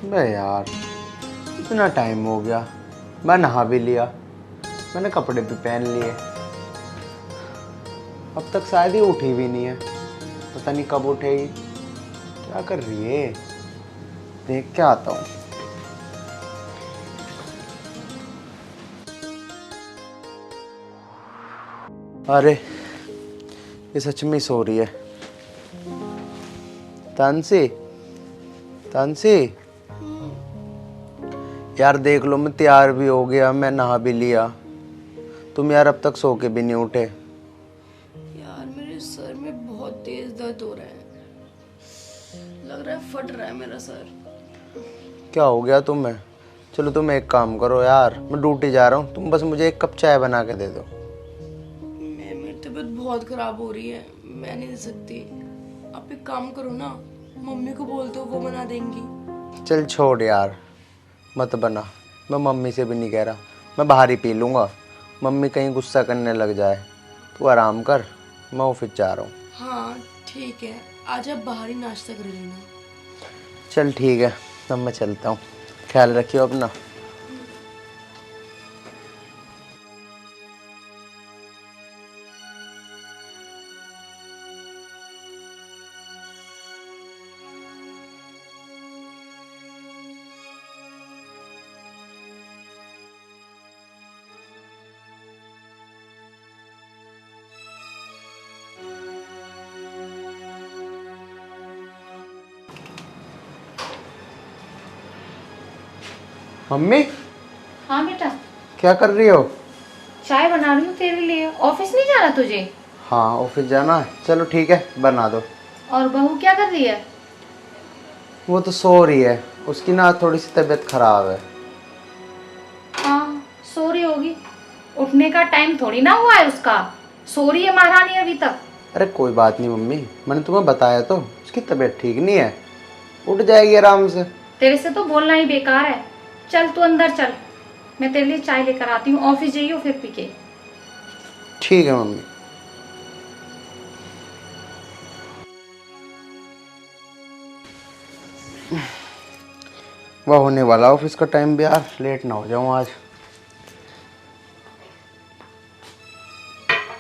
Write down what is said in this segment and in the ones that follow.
बे यार, इतना टाइम हो गया। मैं नहा भी लिया, मैंने कपड़े भी पहन लिए, अब तक शायद ही उठी भी नहीं है। पता नहीं कब उठेगी। क्या कर रही है? देख के आता हूँ। अरे ये सच में सो रही है। तानसी, तानसी यार देख लो, मैं तैयार भी हो गया, मैं नहा भी लिया, तुम यार अब तक सो के भी नहीं उठे। यार मेरे सर में बहुत तेज दर्द हो रहा है, लग रहा है फट रहा है मेरा सर। क्या हो गया तुम्हें? चलो तुम एक काम करो यार, मैं ड्यूटी जा रहा हूँ, तुम बस मुझे एक कप चाय बना के दे दो। मेरी तबीयत बहुत खराब हो रही है, मैं नहीं दे सकती। आप एक काम करो ना, मम्मी को बोल दो, वो बना देंगी। चल छोड़ यार, मत बना। मैं मम्मी से भी नहीं कह रहा, मैं बाहर ही पी लूँगा। मम्मी कहीं गुस्सा करने लग जाए। तू आराम कर, मैं ऑफिस जा रहा हूँ। हाँ ठीक है, आज आप बाहर ही नाश्ता कर लेना। चल ठीक है, तब मैं चलता हूँ। ख्याल रखियो अपना। मम्मी, हाँ बेटा, क्या कर रही हो? चाय बना रही हूँ तेरे लिए। ऑफिस नहीं जाना तुझे? हाँ ऑफिस जाना है। चलो ठीक है, बना दो। और बहू क्या कर रही है? वो तो सो रही है, उसकी ना थोड़ी सी तबीयत खराब है। हाँ सो रही होगी, उठने का टाइम थोड़ी ना हुआ है उसका। सो रही है महारानी अभी तक। अरे कोई बात नहीं मम्मी, मैंने तुम्हें बताया तो, उसकी तबीयत ठीक नहीं है, उठ जाएगी आराम से। तेरे से तो बोलना ही बेकार है। चल तू अंदर चल, मैं तेरे लिए चाय लेकर आती हूँ। ऑफिस जाइयो फिर पी के। ठीक है मम्मी। वह होने वाला ऑफिस का टाइम भी यार, लेट ना हो जाऊँ आज।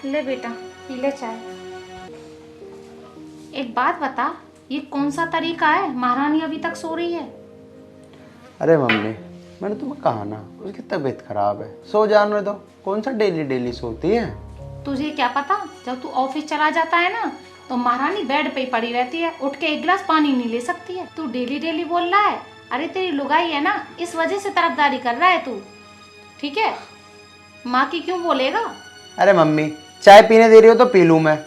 ले बेटा पी ले चाय। एक बात बता, ये कौन सा तरीका है? महारानी अभी तक सो रही है। अरे मम्मी, मैंने तुम्हें कहा ना, उसकी तबीयत खराब है, सो जाने दो। कौन सा डेली डेली सोती है? तुझे क्या पता, जब तू ऑफिस चला जाता है ना तो महारानी बेड पे ही पड़ी रहती है, उठ के एक गिलास पानी नहीं ले सकती है। तू डेली डेली बोल रहा है। अरे तेरी लुगाई है ना, इस वजह से तरफदारी कर रहा है तू। ठीक है, माँ की क्यों बोलेगा? अरे मम्मी, चाय पीने दे रही हो तो पी लूँ मैं,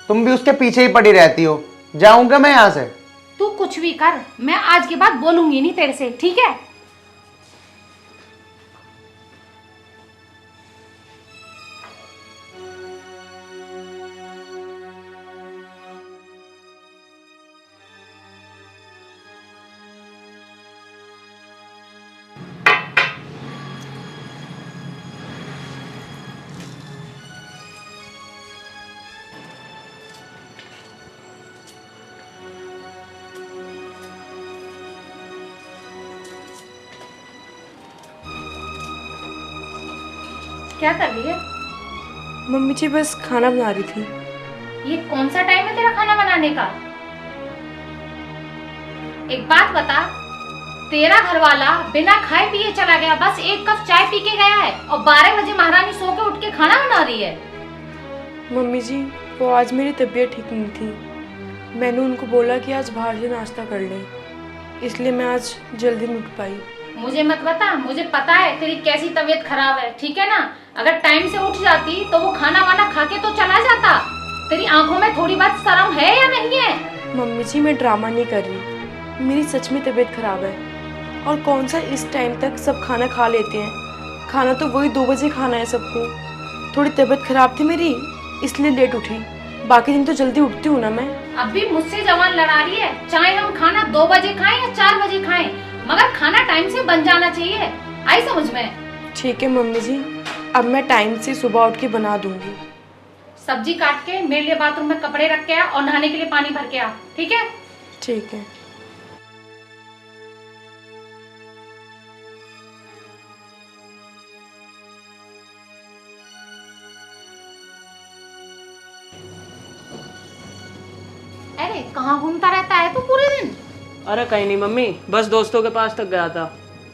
तुम भी उसके पीछे ही पड़ी रहती हो। जाऊंगा मैं यहाँ से? तू कुछ भी कर, मैं आज के बाद बोलूंगी नहीं तेरे से, ठीक है? क्या कर रही है? मम्मी जी बस खाना बना रही थी। ये कौन सा टाइम है तेरा खाना बनाने का? एक बात बता, तेरा घरवाला बिना खाए पिए चला गया, बस एक कप चाय पी के गया है, और 12 बजे महारानी सो के उठ के खाना बना रही है। मम्मी जी वो आज मेरी तबीयत ठीक नहीं थी, मैंने उनको बोला कि आज बाहर से नाश्ता कर लें, इसलिए मैं आज जल्दी नहीं उठ पाई। मुझे मत बता, मुझे पता है तेरी कैसी तबीयत खराब है, ठीक है ना? अगर टाइम से उठ जाती तो वो खाना वाना खा के तो चला जाता। तेरी आंखों में थोड़ी बात शर्म है या नहीं है? मम्मी जी मैं ड्रामा नहीं कर रही, मेरी सच में तबीयत खराब है। और कौन सा इस टाइम तक सब खाना खा लेते हैं, खाना तो वही 2 बजे खाना है सबको। थोड़ी तबीयत खराब थी मेरी, इसलिए लेट उठी, बाकी दिन तो जल्दी उठती हूँ ना मैं। अब भी मुझसे जवान लड़ा रही है। चाहे हम खाना 2 बजे खाएं या 4 बजे खाएं, मगर खाना टाइम से बन जाना चाहिए। आई समझ में? ठीक है मम्मी जी, अब मैं टाइम से सुबह उठ के बना दूंगी। सब्जी काट के मेरे लिए बाथरूम में कपड़े रख के आ, और नहाने के लिए पानी भर के आ, ठीक है? ठीक है। है? कहाँ घूमता रहता है तू पूरे दिन? अरे कहीं नहीं मम्मी, बस दोस्तों के पास तक गया था।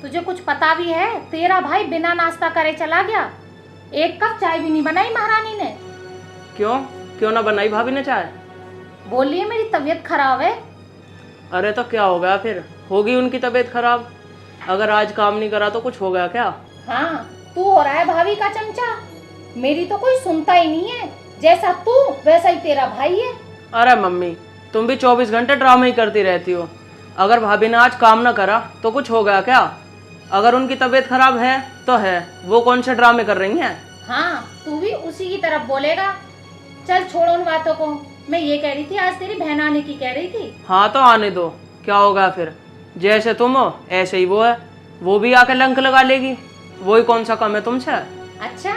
तुझे कुछ पता भी है? तेरा भाई बिना नाश्ता करे चला गया। एक कप चाय भी नहीं बनाई महारानी ने। क्यों? क्यों ना बनाई भाभी ने चाय? बोलिए मेरी तबीयत खराब है। अरे तो क्या हो गया फिर? होगी उनकी तबीयत खराब। अगर आज काम नहीं करा तो कुछ हो गया क्या? हाँ, तू हो रहा है भाभी का चमचा। मेरी तो कोई सुनता ही नहीं है। जैसा तू वैसा ही तेरा भाई है। अरे मम्मी, तुम भी 24 घंटे ड्रामे ही करती रहती हो। अगर भाभी ने आज काम ना करा तो कुछ हो गया क्या? अगर उनकी तबीयत खराब है तो है, वो कौन से ड्रामे कर रही हैं? हाँ, तू भी उसी की तरफ बोलेगा। चल छोड़ उन बातों को। मैं ये कह रही थी, आज तेरी बहन आने की कह रही थी। हाँ तो आने दो, क्या होगा फिर? जैसे तुम हो ऐसे ही वो है। वो भी आके लंक लगा लेगी। वही कौन सा कम है तुमसे? अच्छा,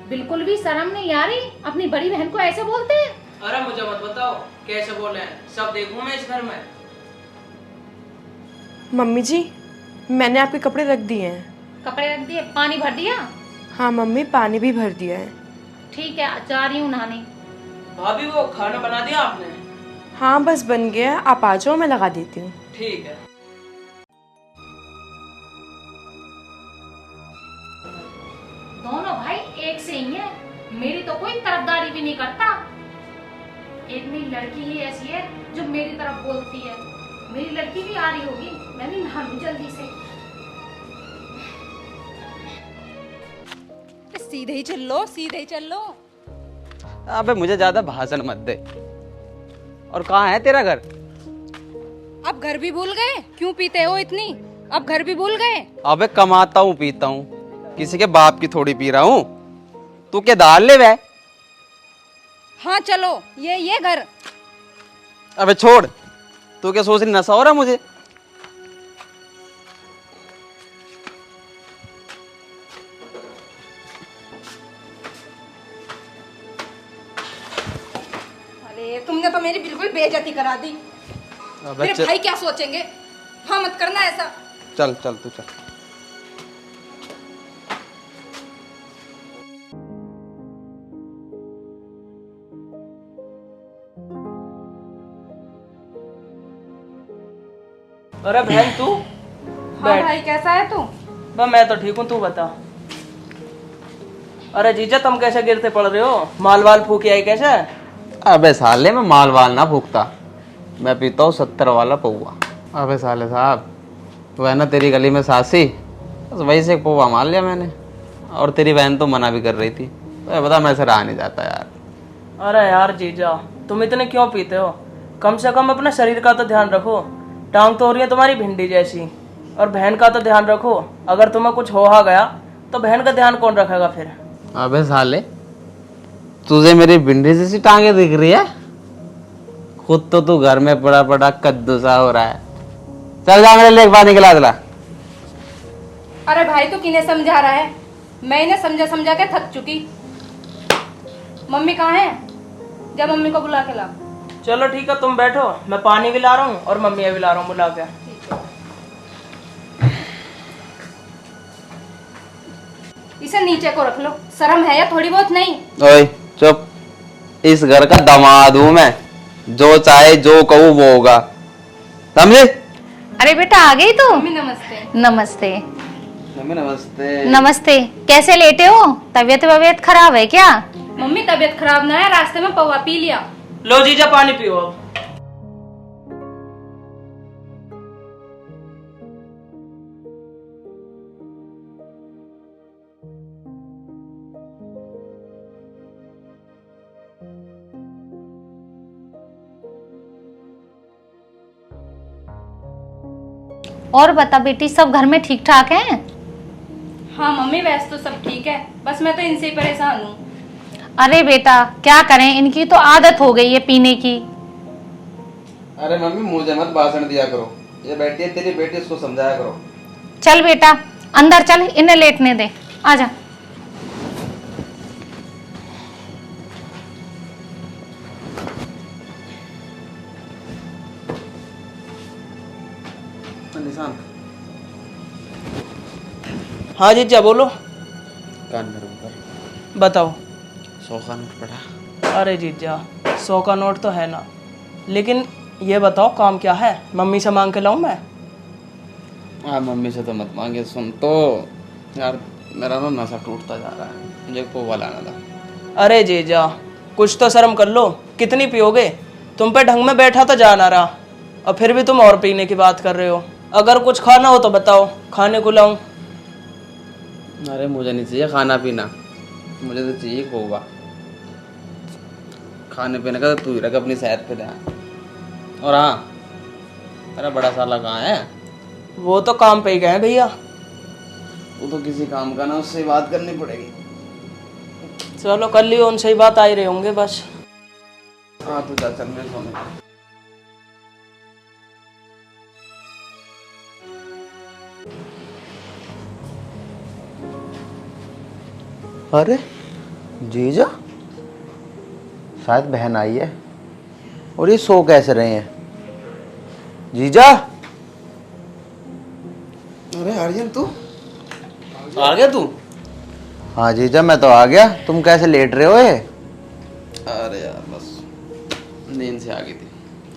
बिल्कुल भी शर्म नहीं आ रही? अपनी बड़ी बहन को ऐसे बोलते हैं? अरे मुझे मत बताओ कैसे बोले हैं, सब देखूं मैं इस घर में। मम्मी जी, मैंने आपके कपड़े रख दिए हैं। कपड़े रख दिए? पानी भर दिया? हाँ मम्मी, पानी भी भर दिया है। ठीक है, जा रही हूँ नहाने। भाभी वो खाना बना दिया आपने? हाँ बस बन गया, आप आ जाओ, मैं लगा देती हूँ। ठीक है। दोनों भाई एक से ही है। मेरी तो कोई तरफदारी भी नहीं करता। एक मेरी लड़की ही ऐसी है जो मेरी तरफ बोलती है। मेरी लड़की भी आ रही होगी, मैं भी नहा लूं जल्दी से। सीधे ही चल लो, सीधे ही चल लो। अबे मुझे ज्यादा भाषण मत दे। और कहाँ है तेरा घर? अब घर भी भूल गए? क्यों पीते हो इतनी? अब घर भी भूल गए? अबे कमाता हूँ पीता हूँ, किसी के बाप की थोड़ी पी रहा हूँ। तू क्या दाल ले बे? हाँ चलो, ये घर। अबे छोड़, तू क्या सोच रही नशा हो रहा मुझे? अरे तुमने तो मेरी बिल्कुल बेइज्जती करा दी। अबे मेरे भाई क्या सोचेंगे? हाँ मत करना ऐसा। चल चल तू चल। अरे बहन तू हाँ बैठ। भाई कैसा है तू? बस मैं तो ठीक हूँ, तू बता। अरे जीजा तुम कैसे गिरते पड़ रहे हो? माल वाल फूकी आई कैसे? अबे साले मैं माल वाल ना फूकता, मैं पीता हूँ 70 वाला पौवा। अबे साले साहब, वह ना तेरी गली में सासी, बस वही से एक पौवा मार लिया मैंने। और तेरी बहन तो मना भी कर रही थी। तो बता मैं से रहा नहीं जाता यार। अरे यार जीजा, तुम इतने क्यों पीते हो? कम से कम अपने शरीर का तो ध्यान रखो। टांग तो हो रही है तुम्हारी भिंडी जैसी। और बहन का तो ध्यान रखो। अगर तुम्हें कुछ हो गया तो बहन का ध्यान कौन रखेगा फिर? अबे साले, तुझे मेरी भिंडी जैसी टांगे दिख रही है? खुद तो तू घर में पड़ा पड़ा कद्दू सा हो रहा है। चल जा मेरे लिए एक पानी गिला दिला। अरे भाई तू किन्हें समझा रहा है? मैं इन्हें समझा समझा के थक चुकी। मम्मी कहाँ है? जा मम्मी को बुला के ला। चलो ठीक है, तुम बैठो, मैं पानी भी ला रहा हूँ और मम्मी भी ला रहा हूँ बुला के। इसे नीचे को रख लो, शर्म है या थोड़ी बहुत नहीं? ओए चुप, इस घर का दामाद हूँ मैं, जो चाहे जो कहूँ वो होगा, समझे? अरे बेटा आ गई तू? मम्मी नमस्ते। नमस्ते। मम्मी नमस्ते। नमस्ते। कैसे लेटे हो? तबीयत खराब है क्या? मम्मी तबीयत खराब ना है, रास्ते में पौवा पी लिया। लो जीजा पानी पियो अब। और बता बेटी, सब घर में ठीक ठाक हैं? हाँ मम्मी वैसे तो सब ठीक है, बस मैं तो इनसे ही परेशान हूँ। अरे बेटा क्या करें, इनकी तो आदत हो गई है पीने की। अरे मम्मी मुझे मत भाषण दिया करो, ये बैठी है तेरी बेटी, इसको समझाया करो। चल बेटा अंदर चल, इन्हें लेटने दे, आजा। निशान हाँ जीजा बोलो। कान मेरे ऊपर। बताओ। 100 का नोट पड़ा। अरे जीजा 100 का नोट तो है ना, लेकिन ये बताओ काम क्या है, मम्मी से मांग के लाऊं मैं? हाँ मम्मी से तो मत मांगे। सुन तो यार, मेरा ना नशा टूटता जा रहा है, मुझे पोवा लाना था। अरे जीजा कुछ तो शर्म कर लो, कितनी पियोगे? तुम पे ढंग में बैठा तो जा ना रहा, और फिर भी तुम और पीने की बात कर रहे हो। अगर कुछ खाना हो तो बताओ, खाने को लाऊं? अरे मुझे नहीं चाहिए खाना पीना, मुझे तो चाहिए पोवा। खाने पीने का तो तू ही रख अपनी सेहत पे ध्यान। और हाँ, अरे बड़ा साला कहाँ है? वो तो काम पे ही गए हैं भैया। वो तो किसी काम का ना, उससे बात करनी पड़ेगी। चलो कर लियो, उनसे ही बात आ ही रहे होंगे बस। हाँ तू जा, चल मैं सोने। अरे जीजा, शायद बहन आई है। और ये सो कैसे रहे हैं? जीजा। अरे आर्यन तू आ गया तू? हाँ जीजा मैं तो आ गया, तुम कैसे लेट रहे हो ये? अरे यार बस नींद से आ गई थी।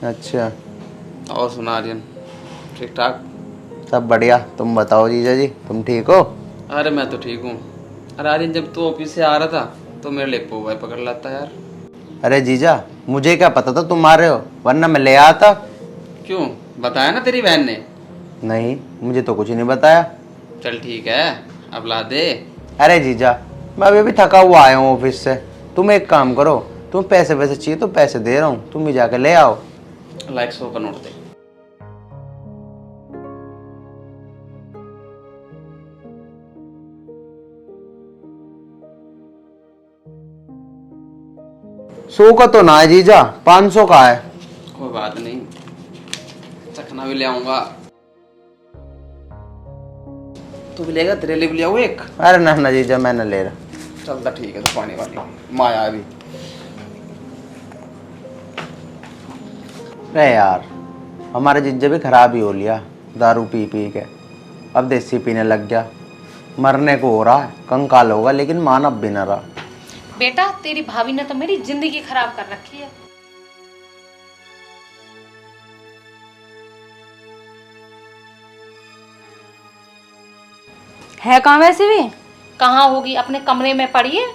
अच्छा। और सुना आर्यन, ठीक ठाक? सब बढ़िया, तुम बताओ जीजा जी, तुम ठीक हो? अरे मैं तो ठीक हूँ। अरे आर्यन, जब तू ऑफिस से आ रहा था तो मेरे लिए पोहा पकड़ लाता यार। अरे जीजा, मुझे क्या पता था तुम आ रहे हो, वरना मैं ले आता। क्यों, बताया ना तेरी बहन ने? नहीं, मुझे तो कुछ नहीं बताया। चल ठीक है, अब ला दे। अरे जीजा, मैं अभी भी थका हुआ आया हूँ ऑफिस से। तुम एक काम करो, तुम पैसे वैसे चाहिए तो पैसे दे रहा हूँ, तुम ही जाके ले आओ। लाइक 100 का नोट दे। 100 का तो ना है जीजा, 500 का है। कोई बात नहीं, चखना भी ले आऊंगा। तू भी लेगा? तेरे लिए भी ले आऊं एक? अरे ना ना जीजा, मैं न ले रहा। चलता ठीक है, तो पानी वाली माया भी। अरे यार, हमारे जीजा भी खराब ही हो लिया दारू पी पी के। अब देसी पीने लग गया, मरने को हो रहा है, कंकाल होगा, लेकिन मानव भी न रहा। बेटा तेरी भाभी ने तो मेरी जिंदगी खराब कर रखी है। है कहाँ वैसे भी? कहाँ होगी, अपने कमरे में पड़ी है।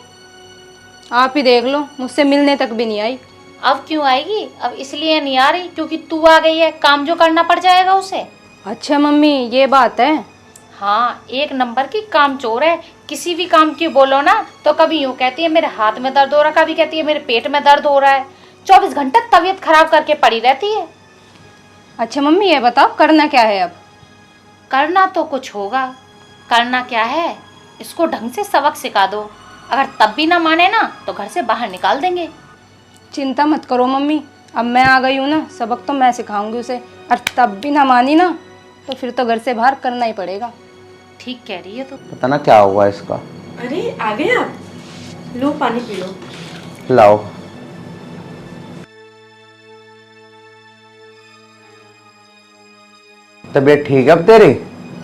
आप ही देख लो, मुझसे मिलने तक भी नहीं आई। अब क्यों आएगी? अब इसलिए नहीं आ रही क्योंकि तू आ गई है, काम जो करना पड़ जाएगा उसे। अच्छा मम्मी, ये बात है। हाँ, एक नंबर की काम चोर है। किसी भी काम की बोलो ना तो कभी यूँ कहती है मेरे हाथ में दर्द हो रहा है, कभी कहती है मेरे पेट में दर्द हो रहा है। 24 घंटे तबीयत खराब करके पड़ी रहती है। अच्छा मम्मी, ये बताओ करना क्या है अब? करना तो कुछ होगा। करना क्या है, इसको ढंग से सबक सिखा दो। अगर तब भी ना माने ना तो घर से बाहर निकाल देंगे। चिंता मत करो मम्मी, अब मैं आ गई हूँ ना, सबक तो मैं सिखाऊंगी उसे। और तब भी ना मानी ना तो फिर तो घर से बाहर करना ही पड़ेगा। ठीक कह रही है तो। पता ना क्या होगा इसका। अरे आ गए आप, लो पानी पी लो। लाओ। तबीयत ठीक है अब तेरी?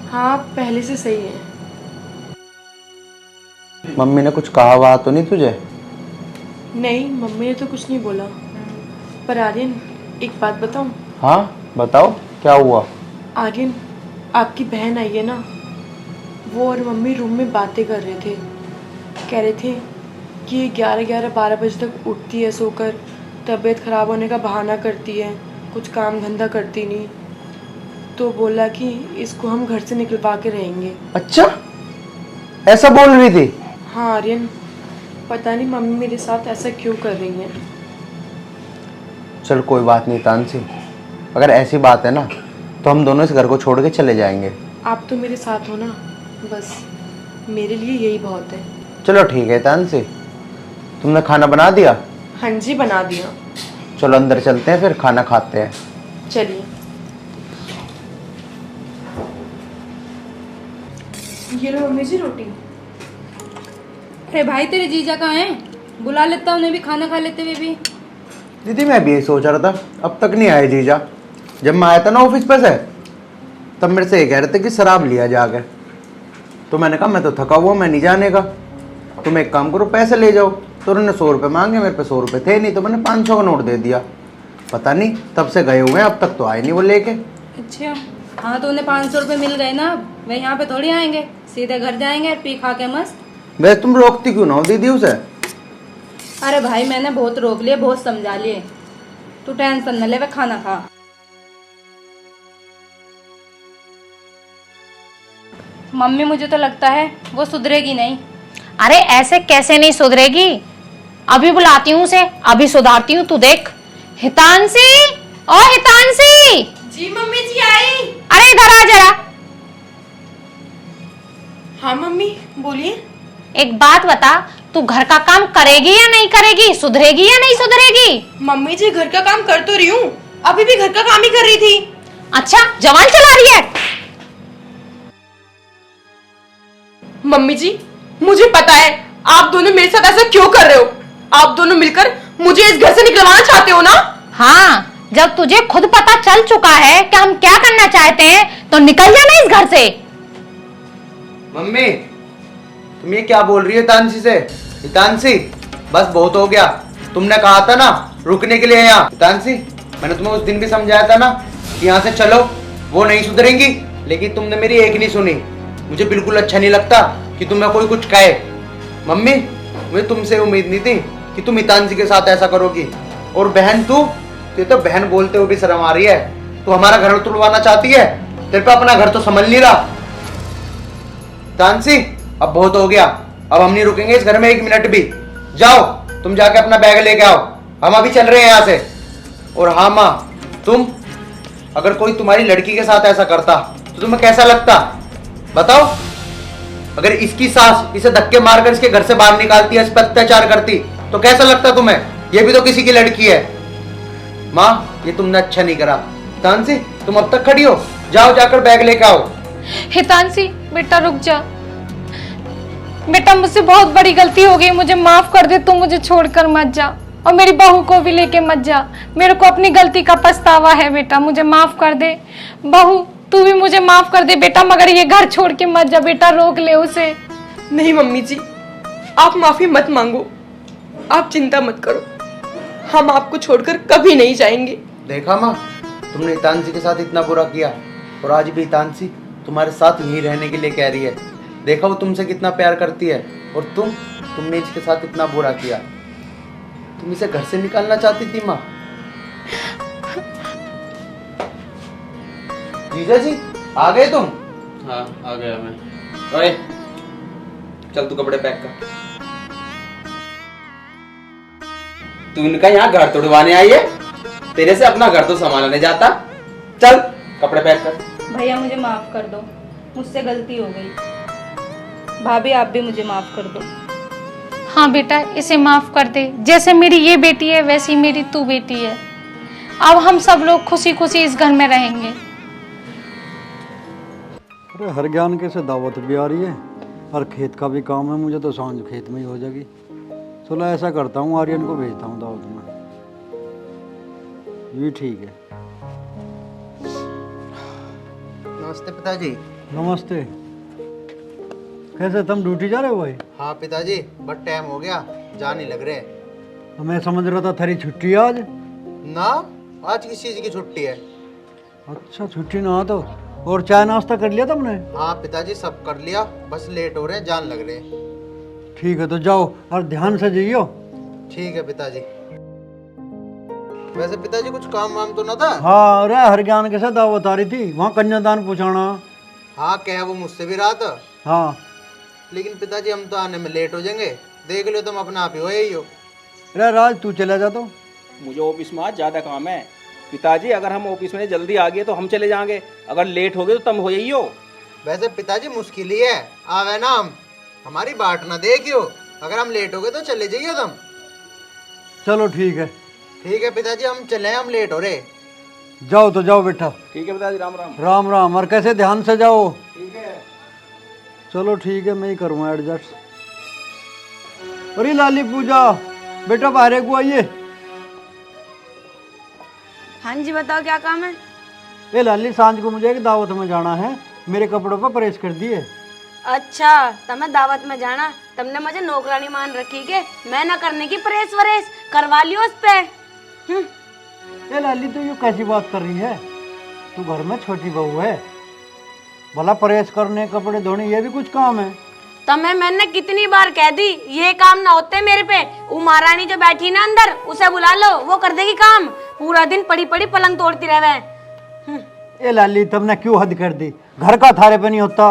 हाँ पहले से सही है। मम्मी ने कुछ कहा वहा तो नहीं तुझे? नहीं, मम्मी ने तो कुछ नहीं बोला। पर आर्यन, एक बात बताऊं? हाँ बताओ, क्या हुआ? आर्यन, आपकी बहन आई है ना, वो और मम्मी रूम में बातें कर रहे थे। कह रहे थे कि ये 11-12 बजे तक उठती है सोकर, तबीयत ख़राब होने का बहाना करती है, कुछ काम धंधा करती नहीं। तो बोला कि इसको हम घर से निकलवा के रहेंगे। अच्छा, ऐसा बोल रही थी? हाँ आर्यन, पता नहीं मम्मी मेरे साथ ऐसा क्यों कर रही हैं। चल कोई बात नहीं तानसी, अगर ऐसी बात है ना तो हम दोनों इस घर को छोड़ के चले जाएंगे। आप तो मेरे साथ हो ना, बस मेरे लिए यही बहुत है। चलो ठीक है तानसी, तुमने खाना बना दिया? हाँ जी, बना दिया। चलो अंदर चलते हैं, फिर खाना खाते हैं। चलिए। ये लो मम्मी जी रोटी। अरे भाई, तेरे जीजा कहाँ हैं? बुला लेता उन्हें भी, खाना खा लेते हुए भी। दीदी मैं भी यही सोच रहा था, अब तक नहीं आए जीजा। जब मैं आया था ना ऑफिस पे से, तब मेरे से ये कह रहे थे कि शराब लिया जाके। तो मैंने कहा मैं तो थका हुआ, मैं नहीं जाने का। तुम एक काम करो, पैसे ले जाओ। तो उन्होंने 100 रुपये मांगे, मेरे पे 100 रुपये थे नहीं, तो मैंने 500 का नोट दे दिया। पता नहीं तब से गए हुए हैं, अब तक तो आए नहीं वो लेके। अच्छा, हाँ तो उन्हें 500 रुपये मिल गए ना, वे यहाँ पे थोड़ी आएंगे, सीधे घर जाएंगे पी खा के मस्त। वैसे तुम रोकती क्यों ना हो दीदी उसे? अरे भाई मैंने बहुत रोक लिए, बहुत समझा लिए, तू टेंशन न ले, वे खाना खा। मम्मी मुझे तो लगता है वो सुधरेगी नहीं। अरे ऐसे कैसे नहीं सुधरेगी, अभी बुलाती हूँ उसे, अभी सुधारती हूँ, तू देख। हितांशी, ओ हितांशी। जी मम्मी जी आई। अरे इधर आ जरा। हाँ मम्मी बोलिए। एक बात बता, तू घर का काम करेगी या नहीं करेगी, सुधरेगी या नहीं सुधरेगी? मम्मी जी घर का काम कर तो रही हूँ, अभी भी घर का काम ही कर रही थी। अच्छा जवान चला रही है। मम्मी जी मुझे पता है आप दोनों मेरे साथ ऐसा क्यों कर रहे हो, आप दोनों मिलकर मुझे इस घर से निकलवाना चाहते हो ना। हाँ, जब तुझे खुद पता चल चुका है कि हम क्या करना चाहते हैं तो निकल जाना इस घर से। मम्मी तुम ये क्या बोल रही हो हितांशी से? हितांशी बस बहुत हो गया, तुमने कहा था ना रुकने के लिए यहाँ। हितांशी मैंने तुम्हें उस दिन भी समझाया था ना कि यहाँ से चलो, वो नहीं सुधरेंगी, लेकिन तुमने मेरी एक नहीं सुनी। मुझे बिल्कुल अच्छा नहीं लगता कि तुम्हें कोई कुछ कहे। मम्मी मुझे तुमसे उम्मीद नहीं थी कि तुम हितांशी के साथ ऐसा करोगी। और बहन तू तो बहन बोलते हुए भी शर्म आ रही है, तू हमारा घर तुड़वाना चाहती है, तेरे पे अपना घर तो संभल नहीं रहा। हितांशी अब बहुत हो गया, अब हम नहीं रुकेंगे इस घर में एक मिनट भी। जाओ तुम जाके अपना बैग लेके आओ, हम अभी चल रहे हैं यहाँ से। और हाँ माँ, तुम अगर कोई तुम्हारी लड़की के साथ ऐसा करता तो तुम्हें कैसा लगता बताओ? अगर इसकी सास इसे धक्के मारकर इसके घर से बाहर निकालती है, इस पर अत्याचार करती तो कैसा लगता तुम्हें? ये भी तो किसी की लड़की है। माँ ये तुमने अच्छा नहीं करा। हितांशी तुम अब तक खड़ी हो, जाओ जाकर बैग लेके आओ। हितांशी बेटा रुक जा, बेटा मुझसे बहुत बड़ी गलती हो गई, मुझे माफ कर दे, तू मुझे छोड़कर मत जा और मेरी बहू को भी लेके मत जा, मेरे को अपनी गलती का पछतावा है बेटा, मुझे माफ कर दे। बहू तू भी मुझे माफ कर दे बेटा, मगर ये घर छोड़ के मत जा बेटा, रोक ले उसे। नहीं मम्मी जी आप माफी मत मांगो, आप चिंता मत करो, हम आपको छोड़कर कभी नहीं जाएंगे। देखा माँ, तुमने हितांशी के साथ इतना बुरा किया और आज भी हितांशी तुम्हारे साथ यहीं रहने के लिए कह रही है। देखा वो तुमसे कितना प्यार करती है और तुमने इसके साथ इतना बुरा किया। तुम इसे घर से निकालना चाहती थी माँ। जीजा जी आ गए तुम? हाँ आ गया मैं। ओए चल तू कपड़े पैक कर। तू इनका यहाँ घर तोड़वाने आई है, तेरे से अपना घर तो संभाला नहीं जाता। चल कपड़े पैक कर। भैया मुझे माफ कर दो, मुझसे गलती हो गई। भाभी आप भी मुझे माफ कर दो। हाँ बेटा इसे माफ कर दे, जैसे मेरी ये बेटी है वैसी मेरी तू बेटी है। अब हम सब लोग खुशी खुशी इस घर में रहेंगे। अरे हर ज्ञान के से दावत भी आ रही है और खेत का भी काम है, मुझे तो सांझ खेत में ही हो जाएगी। चलो ऐसा करता हूँ, आर्यन को भेजता हूँ दावत में, ये ठीक है। नमस्ते पिताजी। नमस्ते। कैसे तुम ड्यूटी जा रहे हो भाई? हाँ पिताजी बट टाइम हो गया, जा नहीं लग रहे। मैं समझ रहा था थारी छुट्टी है आज। ना आज किस चीज की छुट्टी है? अच्छा छुट्टी ना तो। और चाय नाश्ता कर लिया तुमने? हाँ पिताजी सब कर लिया, बस लेट हो रहे हैं, जान लग रहे हैं। ठीक है तो जाओ और ध्यान से जाइयो। ठीक है पिताजी। वैसे पिताजी कुछ काम वाम तो ना था? हाँ अरे हर ज्ञान के साथ दावत आ रही थी, वहाँ कन्यादान पूछाना। हाँ कह वो मुझसे भी रहा था, हाँ लेकिन पिताजी हम तो आने में लेट हो जाएंगे, देख लो तुम अपना आप ही हो यही हो। अरे राज तू चला जा तो। मुझे ऑफिस में आज ज़्यादा काम है पिताजी, अगर हम ऑफिस में जल्दी आ गए तो हम चले जाएंगे, अगर लेट हो गए तो तुम हो यही हो। वैसे पिताजी मुश्किल ही है, आवे ना हम, हमारी बाट ना देखियो, अगर हम लेट हो गए तो चले जाइए तुम। चलो ठीक है। ठीक है पिताजी हम चले, हम लेट हो रहे। जाओ तो जाओ बेटा। ठीक है पिताजी, राम राम। राम राम। और कैसे ध्यान से जाओ। ठीक है। चलो ठीक है, मैं ही करूँगा एडजस्ट। अरे लाली पूजा बेटा बाहर को आइए। हाँ जी बताओ क्या काम है? ए लाली सांझ को मुझे एक दावत में जाना है, मेरे कपड़ों पर प्रेस कर दिए। अच्छा तमें दावत में जाना, तुमने मुझे नौकरानी मान रखी के मैं ना करने की प्रेस वरेस करवा लियो उस पे। ये लाली तू यू कैसी बात कर रही है? तू घर में छोटी बहू है, भला प्रेस करने कपड़े धोने ये भी कुछ काम है। तुम्हें मैंने कितनी बार कह दी ये काम ना होते मेरे पे। वो महारानी जो बैठी ना अंदर उसे बुला लो, वो कर देगी काम। पूरा दिन पड़ी पड़ी पलंग तोड़ती रहे। ये लाली तुमने क्यों हद कर दी? घर का थारे पे नहीं होता,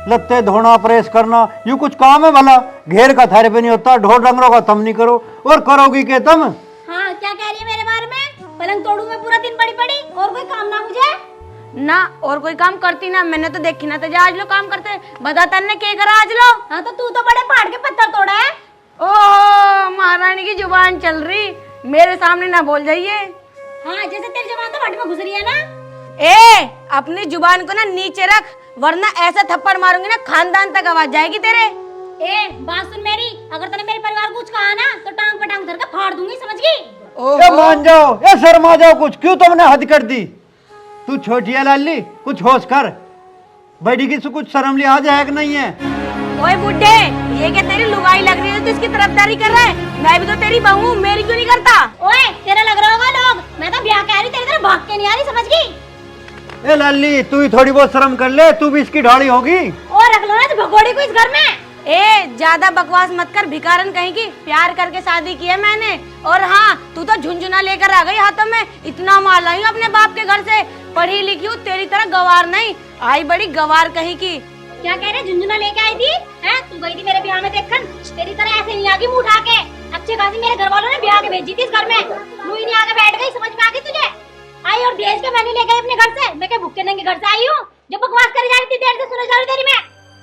लत्ते धोना प्रेस करना यू कुछ काम है भला? घेर का थारे पे नहीं होता, ढोर डंगरों का तुम नहीं करो और करोगी के तुम? हाँ, क्या कह रही है मेरे बारे में? पलंग तोड़ू मैं पूरा दिन पड़ी पड़ी, और कोई काम ना मुझे? ना और कोई काम करती ना, मैंने तो देखी ना तो आज लो काम करते। बता तन्ने क्या करा आज लो? हाँ तो तू तो बड़े पहाड़ के पत्थर तोड़ा है। ओ महारानी की जुबान चल रही, मेरे सामने ना बोल जाइए। हाँ, जैसे तेरी जुबान तो भट में घुस रही है ना। ए अपनी जुबान को ना नीचे रख, वरना ऐसा थप्पड़ मारूंगी ना खानदान तक आवाज जाएगी तेरे। ए बात सुन मेरी, अगर तूने मेरे परिवार को कुछ कहा ना तो टांग पे टांग धर के फाड़ दूंगी, समझ गई? ये मान जाओ, ये शर्मा जाओ कुछ, क्यों तुमने हद कर दी? तू छोटी है लाली, कुछ होश कर। बड़ी की कुछ शर्म लिहाज है कि नहीं है? ओए बुड्ढे, ये क्या तेरी लुगाई लग रही है तो इसकी तरफदारी कर रहा है? मैं भी तो तेरी बहू हूँ, मेरी क्यों नहीं करता? ओए तेरा लग रहा होगा लोग, मैं तो ब्याह कह रही, तेरी तरह भाग के नहीं आ रही, समझ गई? ए लाली तू ही थोड़ी बहुत शर्म कर ले, तू भी इसकी ढाड़ी होगी। और रख लो ना तो भगोड़ी को इस घर में। ए ज्यादा बकवास मत कर भिखारन कहीं की, प्यार करके शादी की है मैंने। और हाँ तू तो झुंझुना लेकर आ गई हाथों में, इतना माल लाई हूँ अपने बाप के घर से। पढ़ी लिखी हूँ, तेरी तरह गवार नहीं, आई बड़ी गवार कहीं की। क्या कह रहे, झुंझुना लेके आई थी? हैं, तू गई थी मेरे ब्याह में देखकर, तेरी तरह ऐसे नहीं आगी मुंह उठा के। अच्छे खासी मेरे घर वालों ने ब्याह के भेजी थी इस घर में, तू ही नहीं आके बैठ गई, समझ में आ गई तुझे? आई और भेज के मैंने लेके अपने घर से, मैं क्या भूखे नंगे घर से आई हूँ जो बकवास करी जा रही थी देर से सुने जा रही तेरी मैं।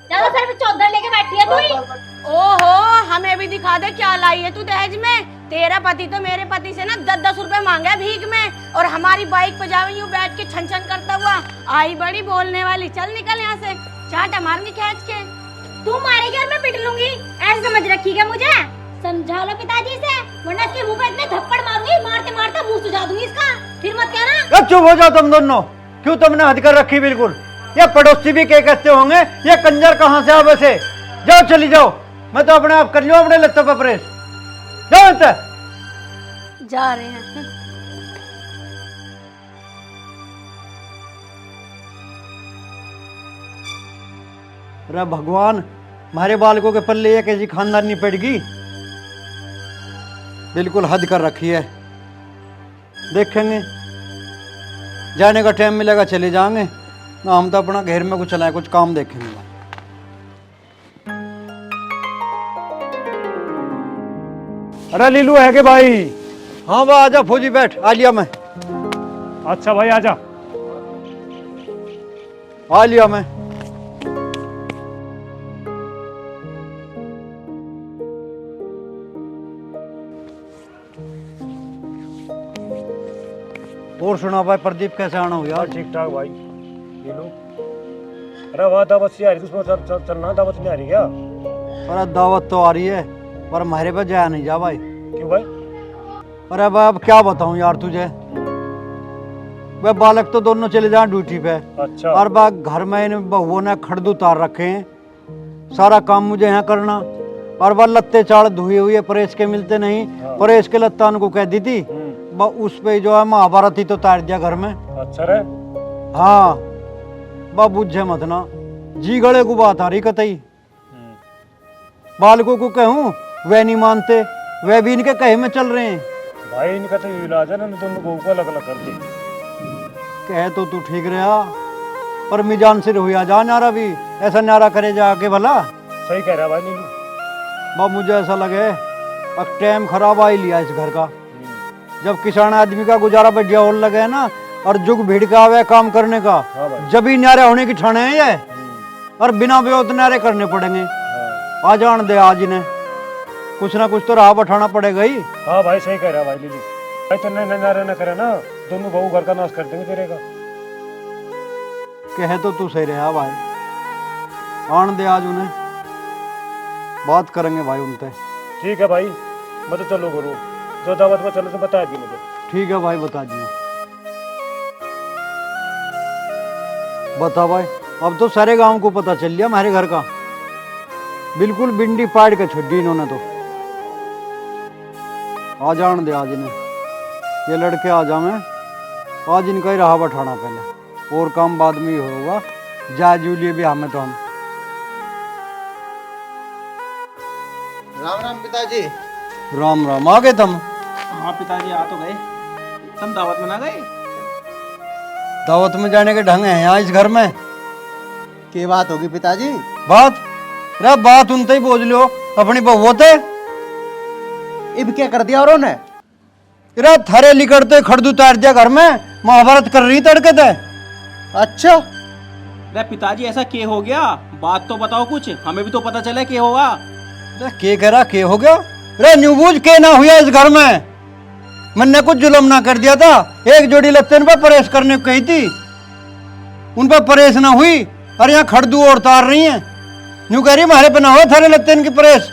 ज्यादा सर पे चौधर लेके बैठी है तू ही। ओहो हमें भी दिखा दे क्या लाई है तू दहेज में। तेरा पति तो मेरे पति से ना 10-10 रुपए मांगे भीख में, और हमारी बाइक पे जावे यूं बैठ के छन छन करता हुआ। आई बड़ी बोलने वाली, चल निकल यहाँ से, चाटा मारूंगी खींच के। तू मारेगी और मैं पिट लूंगी, ऐसे समझ रखी क्या मुझे? समझा लो पिताजी से, वरना इसके मुंह पे इतने थप्पड़ मारूंगी, मारते मारते मुंह सुझा दूंगी इसका, फिर मत कहना। चुप हो जाओ तुम दोनों, क्यों तुमने हद कर रखी बिल्कुल? ये पड़ोसी भी क्या कहते होंगे, ये कंजर कहाँ से आवे से? जाओ चली जाओ, मैं तो अपने आप कर लूँ अपने लत्तों पर प्रेस। जाओ अंत जा रहे हैं। अरे भगवान, हमारे बालकों के पल्ले ये कैसी खानदानी पड़गी, बिल्कुल हद कर रखी है। देखेंगे जाने का टाइम मिलेगा चले जाएंगे ना, हम तो अपना घेर में कुछ चलाए, कुछ काम देखेंगे। अरे लीलू है के भाई? हाँ भाई आजा फौजी, बैठ, आ लिया मैं। अच्छा भाई आजा। आ लिया मैं। और सुना भाई प्रदीप, कैसे आना हो यार? ठीक ठाक भाई। ये लो। अरे वहाँ दावत से आ रही, उसमें चलना, दावत नहीं आ रही क्या? अरे दावत तो आ रही है पर हमारे पे जाया नहीं जा भाई। क्यों भाई? अरे भाई अब क्या बताऊं यार तुझे, वह बालक तो दोनों चले जाए ड्यूटी पे। अच्छा। और बा घर में इन बहुओं ने खड़दू उतार रखे हैं, सारा काम मुझे यहाँ करना। और वह लत्ते चाड़ धुए हुए प्रेस के मिलते नहीं, प्रेस के लत्ता उनको कह दी थी, उस पे जो है महाभारत ही तो उतार दिया घर में। अच्छा रे। हाँ बा बुझे मत ना, जी गले को बात आ रही कतई। बालकों को कहूँ वे नहीं मानते, वे भी इनके कहे में चल रहे हैं। भाई इनका तो इलाज है ना, तुम बहू को अलग अलग कर दी। कहे तो तू ठीक रहा, पर मिजान से रोया जा नारा भी, ऐसा नारा करे जाके भला। सही कह रहा भाई नीलू। बा मुझे ऐसा लगे अब टाइम खराब आ ही लिया इस घर का। जब किसान आदमी का गुजारा बढ़िया और लगे ना, और जुग भीड़ का आवे काम करने का, जब ही न्यारे होने की ठाने हैं ये, और बिना बेहोत न्यारे करने पड़ेंगे। आ जान दे आज इन्हें, कुछ ना कुछ तो राह बैठाना पड़ेगा ही। हाँ भाई सही कह रहा भाई लीलू। भाई तो नारे न करे ना, दोनों बहू घर का नाश कर देंगे तेरे का। कहे तो तू सही रहा भाई, आन दे आज उन्हें, बात करेंगे भाई उनसे। ठीक है भाई, मैं तो चलो गुरु, जो दावत में चलो तो बता दी मुझे। ठीक है भाई बता दिया। बता भाई, अब तो सारे गांव को पता चल लिया हमारे घर का, बिल्कुल बिंडी पाड़ के छोड़ दी इन्होंने तो। आ जान दे आज इन्हें, ये लड़के आ जावे आज इनका ही रहा बैठाना पहले, और काम बाद में ही होगा। जा जूलिए भी हमें तो हम। राम राम पिताजी। राम राम, आ गए तुम? हाँ पिताजी आ तो गए। तुम दावत में ना गए? दावत में जाने के ढंग है यहाँ इस घर में? की बात होगी पिताजी? बात? रे बात उनते ही बोझ लो, अपनी बहू थे। इब क्या कर दिया उन्होंने? रे थारे लिकड़ते खड़दू तार दिया घर में, महाभारत कर रही तड़के थे। अच्छा अरे पिताजी ऐसा क्या हो गया? बात तो बताओ कुछ, हमें भी तो पता चले क्या होगा। के कह रहा के हो गया? रे न्यूबूझ के ना हुआ इस घर में। मैंने कुछ जुलम ना कर दिया था, एक जोड़ी लगते उन पर परेश करने को कही थी, उन पर परेश ना हुई, और यहाँ खड़दू और तार रही हैं। न्यू कह रही हमारे पे ना हो थारे लगते इनकी परेश।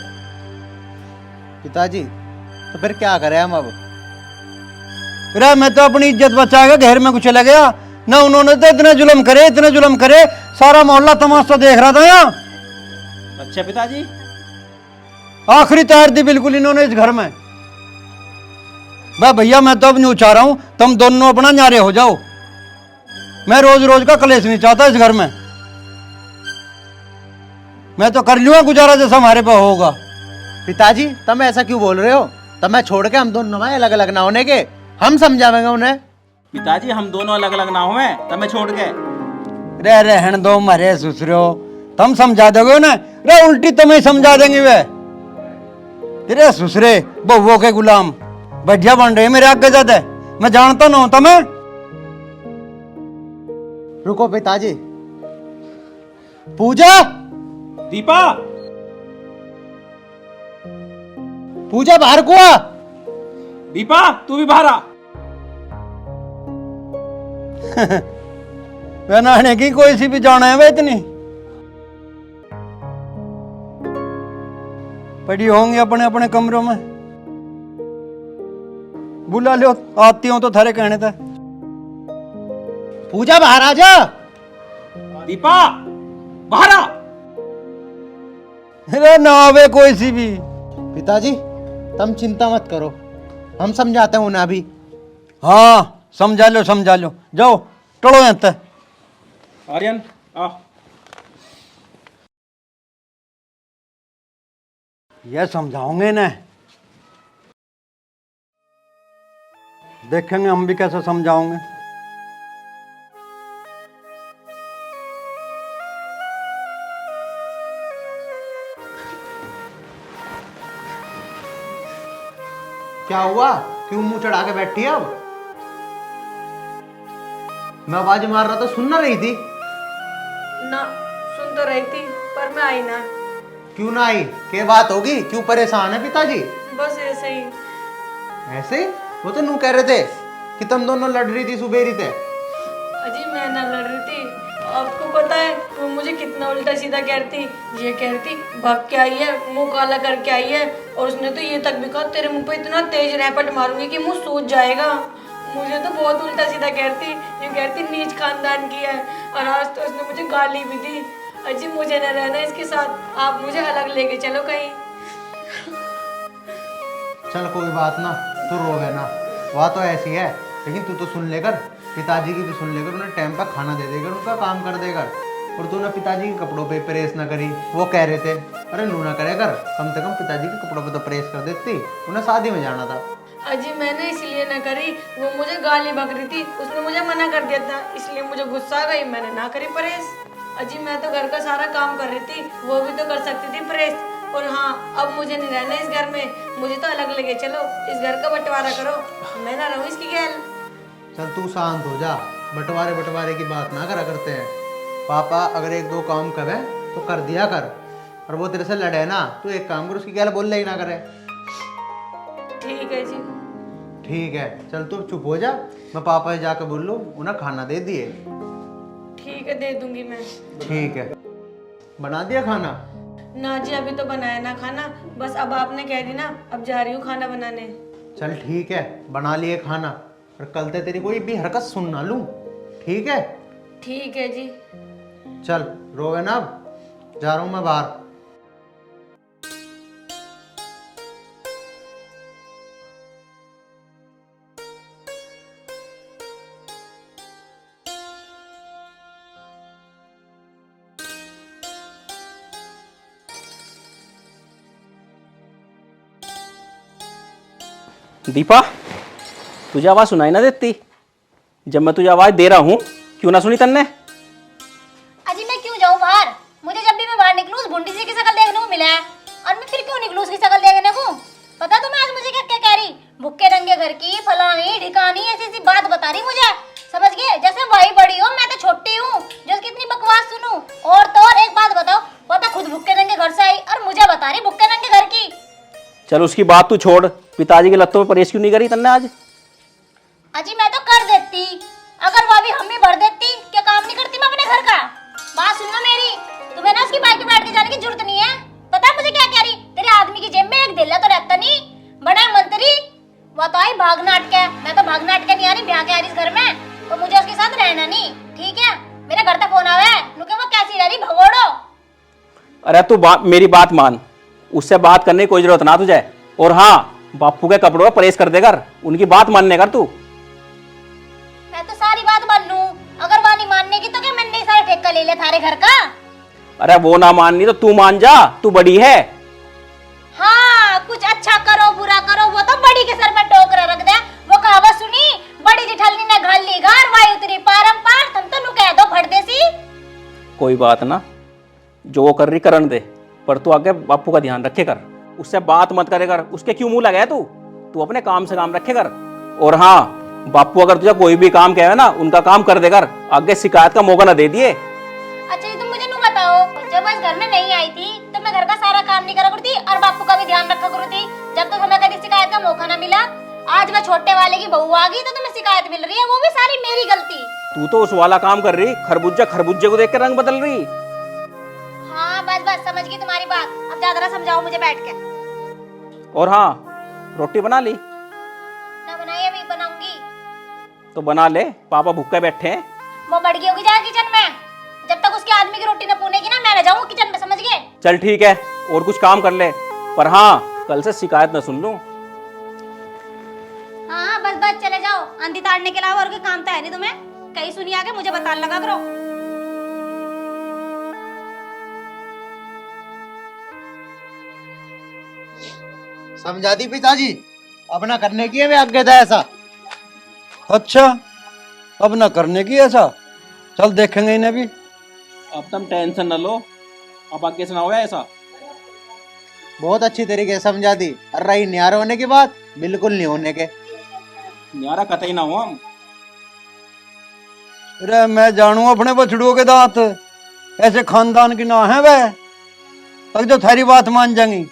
पिताजी तो फिर क्या करें हम अब? रे मैं तो अपनी इज्जत बचा के घर में कुछ चला गया ना, उन्होंने तो इतने जुलम करे, इतने जुलम करे, सारा मोहल्ला तमाशा देख रहा था यहाँ। अच्छा पिताजी। आखिरी तार दी बिल्कुल इन्होंने इस घर में। भाई भैया मैं तो अब नहीं चाह रहा हूं तुम दोनों अपना न्यारे हो जाओ। मैं रोज रोज का कलेश नहीं चाहता इस घर में। मैं तो कर लूंगा गुजारा जैसा हमारे पे होगा। पिताजी तुम ऐसा क्यों बोल रहे हो? तुम्हें छोड़ के हम दोनों भाई अलग अलग ना होने के, हम समझावेंगे उन्हें। पिताजी हम दोनों अलग अलग ना हुए, तुम्हें छोड़ के। रे रहन दो मरे सुसरो, तुम समझा दोगे ना? रे उल्टी तुम्हें समझा देंगे वे। तेरे सुसरे बहुओं के गुलाम बढ़िया बन रहे मेरे आगे ज्यादा, मैं जानता ना हूं तुम्हें। रुको पिताजी। पूजा, दीपा, पूजा बाहर को आ। दीपा तू भी बाहर आ। वे नहाने की कोई सी भी जाना है वे इतनी पड़ी होंगी अपने अपने कमरों में। बुला लो, आती हूं तो थारे कहने थे। पूजा बाहर आ जा। दीपा बाहर आ। अरे ना आवे कोई सी भी। पिताजी तुम चिंता मत करो, हम समझाते हैं उन्हें अभी। हाँ समझा लो समझा लो, जाओ टड़ो यहाँ तक। आर्यन आ। ये समझाओगे ना, देखेंगे हम भी कैसे समझाओगे। क्या हुआ? क्यों मुंह चढ़ा के बैठी है अब? मैं आवाज मार रहा था, सुन ना रही थी? ना सुन तो रही थी पर मैं आई ना। क्यों ना आई? क्या बात होगी? क्यों परेशान है पिताजी? बस ऐसे ही। ऐसे? वो तो नू कह रहे थे कि तुम दोनों लड़ रही थी, सुबेरी थे। अजी मैं ना लड़ रही थी, आपको पता है वो मुझे कितना उल्टा सीधा कहती। ये कहती भाग के आई है, मुंह काला करके आई है, और उसने तो ये तक भी कहा तेरे मुंह पे इतना तेज रैपट मारूंगी कि मुंह सूज जाएगा। मुझे तो बहुत उल्टा सीधा कहती, ये कहती नीच खानदान की है, और आज तो उसने मुझे गाली भी दी। अजी मुझे न रहना इसके साथ, आप मुझे अलग लेके चलो कहीं। चल कोई बात ना, तू रोवे ना, वह तो ऐसी है, लेकिन तू तो सुन लेकर, पिताजी की भी सुन लेकर, उन्हें टाइम पर खाना दे देकर, उनका काम कर देकर। और तूने पिताजी के कपड़ों पे प्रेस ना करी, वो कह रहे थे अरे लू ना करे कर, कम से कम पिताजी के कपड़ों पे तो प्रेस कर देती, उन्हें शादी में जाना था। अजी मैंने इसलिए ना करी, वो मुझे गाली बक रही थी, उसने मुझे मना कर दिया था, इसलिए मुझे गुस्सा आ गई, मैंने ना करी प्रेस। अजी मैं तो घर का सारा काम कर रही थी, वो भी तो कर सकती थी प्रेस। और हाँ अब मुझे नहीं रहना इस घर में, मुझे तो अलग लगे चलो, इस घर का बंटवारा करो, मैं ना रहूँ इसकी गैल। चल तू शांत हो जा, बंटवारे की बात ना करा करते हैं। पापा अगर एक दो काम करे तो कर दिया कर, और वो तेरे से लड़े ना, तो एक काम कर, उसकी गैल बोलने ही ना करे। ठीक है जी। ठीक है, चल तू चुप हो जा, मैं पापा से जाकर बोल लूँ, उन्हें खाना दे दिए। ठीक है दे दूंगी मैं। ठीक है, बना दिया खाना? ना जी अभी तो बनाया ना खाना, बस अब आपने कह दी ना, अब जा रही हूँ खाना बनाने। चल ठीक है, बना लिए खाना, और कल से तेरी कोई भी हरकत सुन ना लूँ, ठीक है? ठीक है जी। चल रोवे ना, अब जा रहा हूँ मैं बाहर। दीपा, तुझे आवाज़ सुनाई ना देती? जब मैं तुझे आवाज़ दे रहा हूँ, क्यों ना सुनी तन्ने? अजी मैं क्यों जाऊँ बाहर? मुझे जब भी मैं बाहर निकलूँ उस बुंडी सी की शक्ल देखने को मिला है, और मैं फिर क्यों निकलूँ उसकी शक्ल देखने को? पता तुम्हें आज मुझे क्या क्या कह रही? भुक्के रंगे घर की फलानी ढिकानी ऐसी ऐसी बात बता रही मुझे, समझ गए? जैसे वही बड़ी हो, मैं तो छोटी हूँ जो कितनी बकवास सुनूं। और तो और एक बात बताओ, पता खुद भुक्के रंगे घर से आई और मुझे बता रही भुक्के रंगे घर की। चल उसकी बात तू छोड़, पिताजी के लत्तों में परहेज क्यों नहीं करी तन्ने आज? अजी मैं तो कर देती, अगर वो भी हम ही भर देती, क्या काम नहीं करती मैं अपने घर का? बात सुनना मेरी, तुम्हें ना उसकी बाइक पे बैठ के जाने की जरूरत नहीं है। पता है मुझे क्या कह रही? तेरे आदमी की जेब में एक दिल्ला तो रहता नहीं, बड़ा मंत्री। वो तो आई भाग नाटक है, मैं तो भाग नाटक नहीं आ रही, ब्याह के आ रही इस घर में, तो मुझे उसके साथ रहना नहीं, ठीक है? मेरे घर तक फोन आवा है, नुके वो कैसी रह रही भगोड़ो। अरे तू मेरी बात मान, उससे बात करने की कोई जरूरत ना तुझे। और हाँ, बापू के कपड़ों पर परहेज कर दे कर, उनकी बात मानने कर तू। मैं तो सारी बात मान लूं, अगर वो नहीं मानने की तो क्या मैंने सारा ठेका ले लिया थारे घर का? अरे वो ना माननी तो तू मान जा, तू बड़ी है। हाँ, कुछ अच्छा करो बुरा करो वो तो बड़ी के सर में टोकरा रख दे। वो कहावत सुनी, बड़ी जिठलनी ने घाल ली घर, वायु उतरी पारंपार, तुम तो नु कह दो फट देसी। कोई बात ना, जो वो कर रही करन दे, पर तू आगे बापू का ध्यान रखे कर, उससे बात मत करे कर। उसके क्यों मुंह लगाया तू? तू अपने काम से काम रखे कर। और हाँ, बापू अगर तुझे कोई भी काम कहे ना, उनका काम कर दे कर, आगे शिकायत का मौका ना दे दिए। अच्छा ये तुम मुझे नु बताओ, जब मैं इस घर में नहीं आई थी तो मैं घर का सारा काम नहीं करा करती और बापू का भी ध्यान रखा करती, जब तक हमें कभी शिकायत का मौका ना मिला। आज मैं छोटे वाले की बहू आ गई तो तुम्हें शिकायत मिल रही है, वो भी सारी मेरी गलती। तू तो उस वाला काम कर रही, खरबूजा खरबूजे को देख के रंग बदल रही। हाँ बस बस समझ गई तुम्हारी बात, अब ज्यादा ना समझाओ मुझे बैठ के। और हाँ, रोटी बना ली? ना बनाई, अभी बनाऊंगी। तो बना ले, पापा भूखे बैठे हैं। वो बढ़ गई होगी जा किचन में, जब तक उसके आदमी की रोटी न पूनेगी ना मैं न जाऊंगी किचन में, समझ गए? चल ठीक है, और कुछ काम कर ले, पर हाँ कल से शिकायत न सुन लूं। हाँ बस बस चले जाओ, आंधी ताड़ने के अलावा और कोई काम तो है नहीं तुम्हें। कहीं सुनी आके मुझे बताने लगा करो। समझा दी पिताजी, अब ना करने की है मैं आज्ञा था ऐसा। अच्छा, अब ना करने की ऐसा, चल देखेंगे इन्हें भी। अब तुम टेंशन न लो, अब आगे से ना हो ऐसा। बहुत अच्छी तरीके से समझा दी, और रही न्यारे होने की बात, बिल्कुल नहीं होने के। न्यारा कतई ना हो हम। अरे मैं जानू अपने बछड़ुओं के दांत, ऐसे खानदान की ना है वह, तक जो थारी बात मान जाएंगी।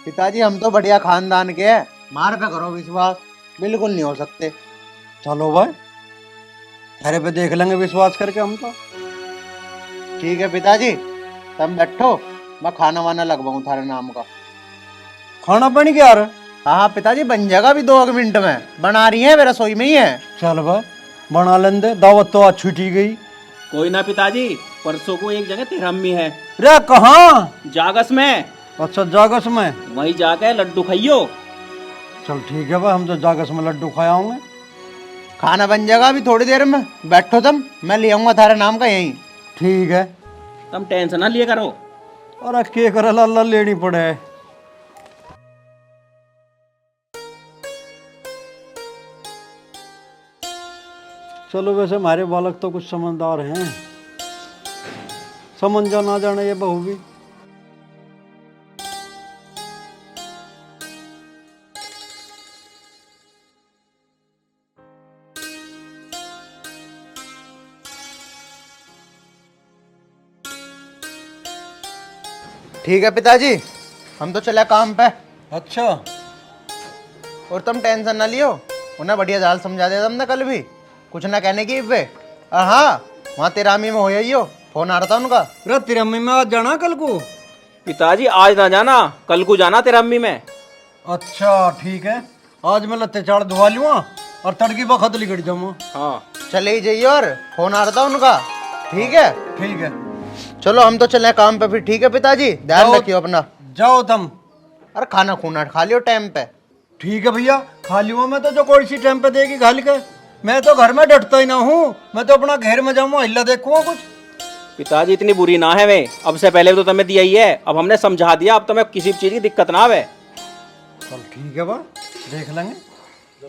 पिताजी हम तो बढ़िया खानदान के हैं, मार पे करो विश्वास, बिल्कुल नहीं हो सकते। चलो भाई, थारे पे देख लेंगे विश्वास करके हम तो। ठीक है पिताजी, तुम बैठो, मैं खाना वाना लगवाऊं थारे नाम का। खाना पानी क्या रहा? हाँ पिताजी बन जाएगा अभी 2 मिनट में, बना रही है, मेरा रसोई में ही है। चल भाई बना लेंदे, दावत तो आज छुटी गई। कोई ना पिताजी, परसों को एक जगह तिरहम्मी है। रे कहाँ? जागस में। अच्छा जागस में, वहीं जाके लड्डू खाइयो। चल ठीक है भाई, हम तो जागस में लड्डू खाया होंगे। खाना बन जाएगा अभी थोड़ी देर में, बैठो तुम, मैं ले आऊंगा थारे नाम का यहीं। ठीक है। तुम टेंशन ना लिए करो। अरे के करे लाला लेनी पड़े। चलो वैसे हमारे बालक तो कुछ समझदार हैं, समझ जा ना जाने ये बहू भी। ठीक है पिताजी, हम तो चले काम पे। अच्छा, और तुम टेंशन ना लियो, उन्हें बढ़िया जाल समझा दिया तुमने कल भी, कुछ ना कहने की पे। और हाँ, वहाँ तिरामी में हो ही हो, फोन आ रहा था उनका। अरे तिरम्मी में आज जाना कल को? पिताजी आज ना जाना, कल को जाना तिरम्मी में। अच्छा ठीक है, आज मैं लत्ते चाड़ धुआ लूँगा और तड़की बखत लिकट जाऊँगा। हाँ चले ही जाइए, और फोन आ रहा था उनका। ठीक है ठीक है, चलो हम तो चले काम पे फिर। ठीक है पिताजी, ध्यान रखियो अपना। जाओ तुम। अरे खाना खूना खा लियो टाइम पे। ठीक है भैया, खा लियो। मैं तो जो कोई सी टाइम पे देगी खा के, मैं तो घर में डटता ही ना हूँ, मैं तो अपना घेर में जाऊँगा, हिला देखूंगा कुछ। पिताजी इतनी बुरी ना है वे, अब से पहले तो तुम्हें दिया ही है, अब हमने समझा दिया, अब तुम्हें किसी चीज की दिक्कत ना आवे। चल ठीक है बा, देख लेंगे।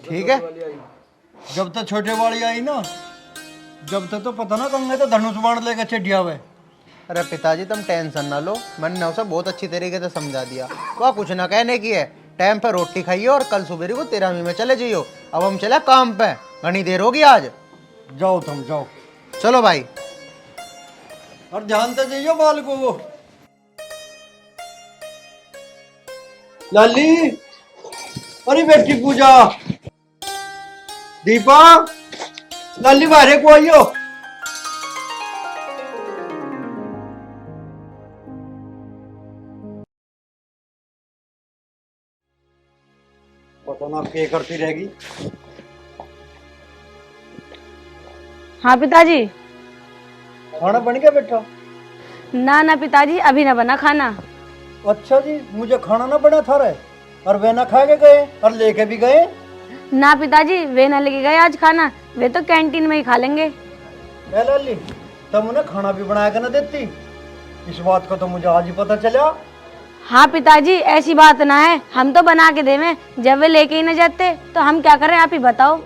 ठीक है। जब तक छोटे वाली आई ना, जब तक तो पता ना कंगे तो धनुष बाण लेके चढ़िया हुए। अरे पिताजी तुम टेंशन ना लो, मैंने उसे बहुत अच्छी तरीके से समझा दिया। वह कुछ ना कहने की है, टाइम पे रोटी खाइए और कल सुबह को 13वीं में चले जाइयो। अब हम चले काम पे, घनी देर होगी आज। जाओ तुम जाओ। चलो भाई। और ध्यान से जाइयो बाल को। वो लाली, अरे बेटी पूजा, दीपा, लाली बाहर को आइयो। पता ना क्या करती रहेगी। हाँ पिताजी। खाना बन गया बेटा? ना पिताजी, अभी ना बना खाना। अच्छा जी, मुझे खाना ना बना था रे, और वे ना खा के गए और लेके भी गए? ना पिताजी, वे ना लेके गए आज खाना, वे तो कैंटीन में ही खा लेंगे। ए लाली, तुम उन्हें खाना भी बना के ना देती? इस बात को तो मुझे आज ही पता चला। हाँ पिताजी, ऐसी बात ना है, हम तो बना के देवे, जब वे लेके ही ना जाते तो हम क्या करें, आप ही बताओ।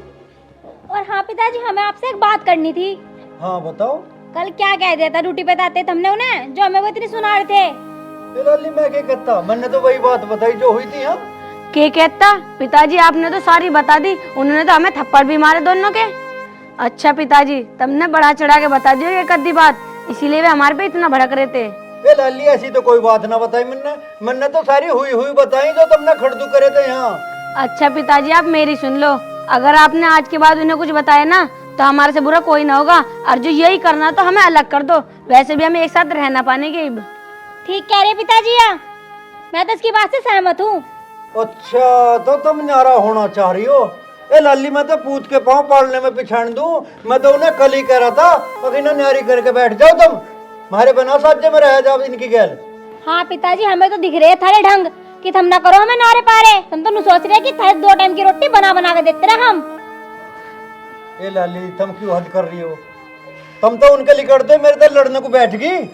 और हाँ पिताजी, हमें आपसे एक बात करनी थी। हाँ बताओ। कल क्या कह दिया था ड्यूटी पे आते हमने उन्हें, जो हमें वो इतनी सुना रहे थे। ए लाली, मैं क्या कहता, मैंने तो वही बात बताई जो हुई थी। हाँ के कहता पिताजी, आपने तो सारी बता दी, उन्होंने तो हमें थप्पड़ भी मारे दोनों के। अच्छा पिताजी, तुमने बढ़ा चढ़ा के बता दिया एक आधी बात, इसीलिए वे हमारे पे इतना भड़क रहे थे। ए लाली, ऐसी तो कोई बात ना बताई मैंने तो सारी हुई हुई बताई जो तुमने खड़दू करे थे यहाँ। अच्छा पिताजी, आप मेरी सुन लो, अगर आपने आज के बाद उन्हें कुछ बताया ना तो हमारे से बुरा कोई ना होगा, और जो यही करना तो हमें अलग कर दो, वैसे भी हमें एक साथ रहना पाने के। ठीक कह रहे पिताजी, मैं तो इसकी बात से सहमत हूँ। अच्छा, तो तुम न्यारा होना चाह रही हो? ए लाली, मैं तो पूत के पाँव पालने में पिछाड़ दूं, मैं तो उन्हें कल ही कह रहा था, अभी ना न्यारी करके बैठ जाओ तुम, हमारे बना साझे में रह जाओ इनकी गैल। हाँ पिताजी, हमें तो दिख रहे थारे ढंग कि तुम ना करो हमें नारे पारे, तुम तो सोच रहे कि थारे 2 टाइम की रोटी बना बना के देते रहे हम। ए लाली, तुम क्यों हद कर रही हो? तुम तो उनके लिखते मेरे तो लड़ने को बैठ गई।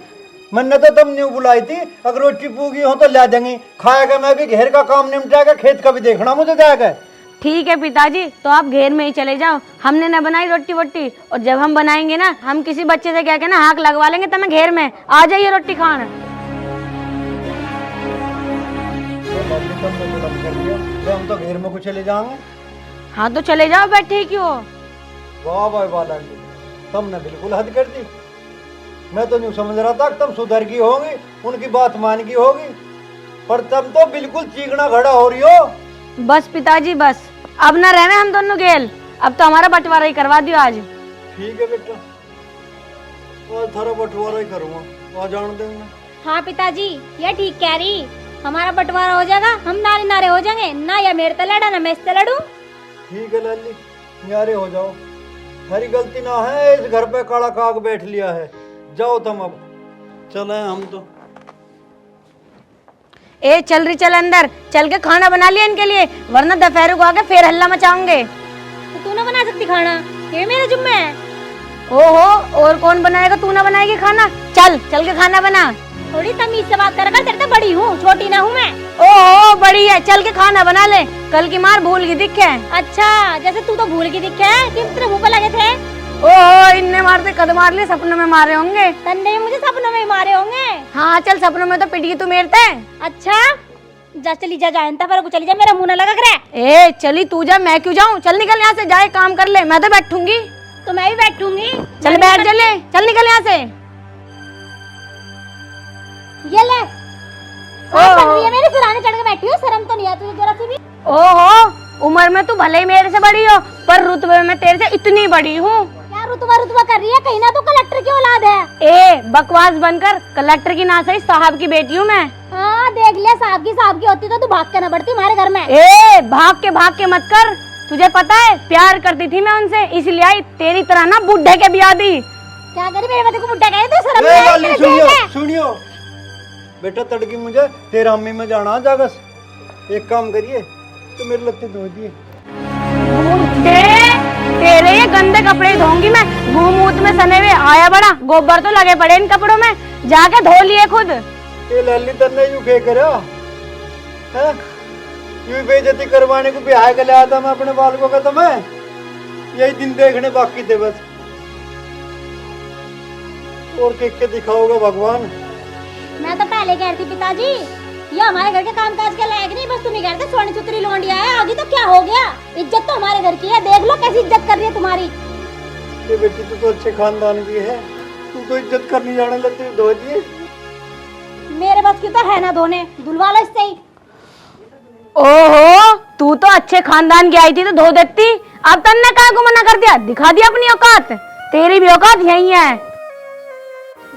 मैंने तो तुम नहीं बुलाई थी, अगर रोटी पूगी हो तो ला देंगी, खाएगा मैं भी, घेर का काम निपटाएगा, खेत का भी देखना मुझे जाएगा। ठीक है पिताजी, तो आप घेर में ही चले जाओ, हमने न बनाई रोटी वोटी, और जब हम बनाएंगे ना, हम किसी बच्चे से क्या कहना हाथ लगवा लेंगे, तो मैं घेर में आ जाइए रोटी खाने। हम तो घेर में को चले जाएंगे। हाँ तो चले जाओ, बैठे क्यों? वाह वाह वाह लाली, तुमने बिल्कुल हद कर दी। मैं तो नहीं समझ रहा था कि तुम सुधर की होगी, उनकी बात मान की होगी, पर तुम तो बिल्कुल चीकना घड़ा हो रही हो। बस पिताजी बस, अब ना रहने हम दोनों गेल, अब तो हमारा बंटवारा ही करवा दियो आज। ठीक है बेटा, आज थारा बंटवारा ही करूँगा, आ जान देंगे। हाँ पिताजी, ये ठीक कह रही, हमारा बंटवारा हो जाएगा, हम नारे नारे हो जाएंगे, ना या मेरे से लड़ा ना मैं इससे लड़ूं। ठीक है लाली, न्यारे हो जाओ, हरी गलती ना है, इस घर पे काला काग बैठ लिया है, जाओ तुम अब, चले हम तो। ए चल रही, चल अंदर चल के खाना बना लिया इनके लिए, वरना दोपहर को आके फिर हल्ला मचाऊंगे। तो तू ना बना सकती खाना, ये मेरा जुम्मा है। ओहो, और कौन बनाएगा, तू ना बनाएगी खाना? चल चल के खाना बना। थोड़ी तमीज से बात कर, तेरे तो बड़ी हूँ, छोटी ना हूँ मैं। ओहो बड़ी है, चल के खाना बना ले, कल की मार भूल की दिखे। अच्छा, जैसे तू तो भूल की दिखे है कि तेरे मुंह पे लगे थे। ओहो, इनने मारते कद मार लिए, सपनों में मारे होंगे। तन्ने मुझे सपनों में मारे होंगे। हाँ चल, सपनों में तो पिटी तू मेरते। अच्छा, जा चली जा, जानता पर चली जा, मेरा मुंह ना लगा करे। ए चली तू जा, मैं क्यों जाऊँ? चल निकल यहाँ से, जाए काम कर ले, मैं तो बैठूंगी। तो मैं भी बैठूंगी। चल बैठ, चले चल, निकल यहाँ से। ये ले, बन रही है मेरे सिराने चढ़ के बैठी हो, शर्म तो नहीं आती तुझे जरा सी भी? ओहो, उम्र में तू भले ही मेरे से बड़ी हो, पर रुतबे में तेरे से इतनी बड़ी हूँ। क्या रुतबा रुतबा कर रही है, कहीं ना तो कलेक्टर की औलाद है। ए बकवास बनकर, कलेक्टर की ना सही साहब की बेटी हूँ मैं। हाँ देख लिया, साहब की होती तो तू भाग के न बढ़ती हमारे घर में। ए भाग के मत कर, तुझे पता है प्यार करती थी मैं उनसे, इसलिए आई, तेरी तरह ना बुढ़े के ब्याह दी। क्या करी, मेरे बच्चे को बुढ़ा कहे तो शर्म नहीं आई? सुनियो सुनियो बेटा, तड़की मुझे तेरा अम्मी में जाना जागस, एक काम करिए तो मेरे लत्ते धो दिए। तेरे ये गंदे कपड़े धोऊंगी मैं, घूम ऊत में सने हुए, आया बड़ा गोबर तो लगे पड़े इन कपड़ों में, जाके धो लिए खुद। ये लाली तन्ने यू खे करा है, यूं बेइज्जती करवाने को ब्याह के लाया था मैं अपने बालकों का, तो मैं यही दिन देखने बाकी थे बस। और के दिखाओगे भगवान। मैं तो पहले कह रही थी पिताजी, ये हमारे घर के कामकाज के लायक नहीं, बस तुम ही कहते सोनी सुतरी लौंडिया है, आगे तो क्या हो गया। इज्जत तो हमारे घर की है, देख लो कैसी इज्जत कर रही है तुम्हारी। ये बेटी तू तो अच्छे खानदान की है, तू तो इज्जत करनी जाने लगती है, धो दिए। मेरे बस की तो है ना धोने, धुलवा लो इससे ही। ओहो, तू तो अच्छे खानदान की आई थी तो धो देती, अब तन्ने काय को मना कर दिया? दिखा दिया अपनी औकात, तेरी भी औकात यही है।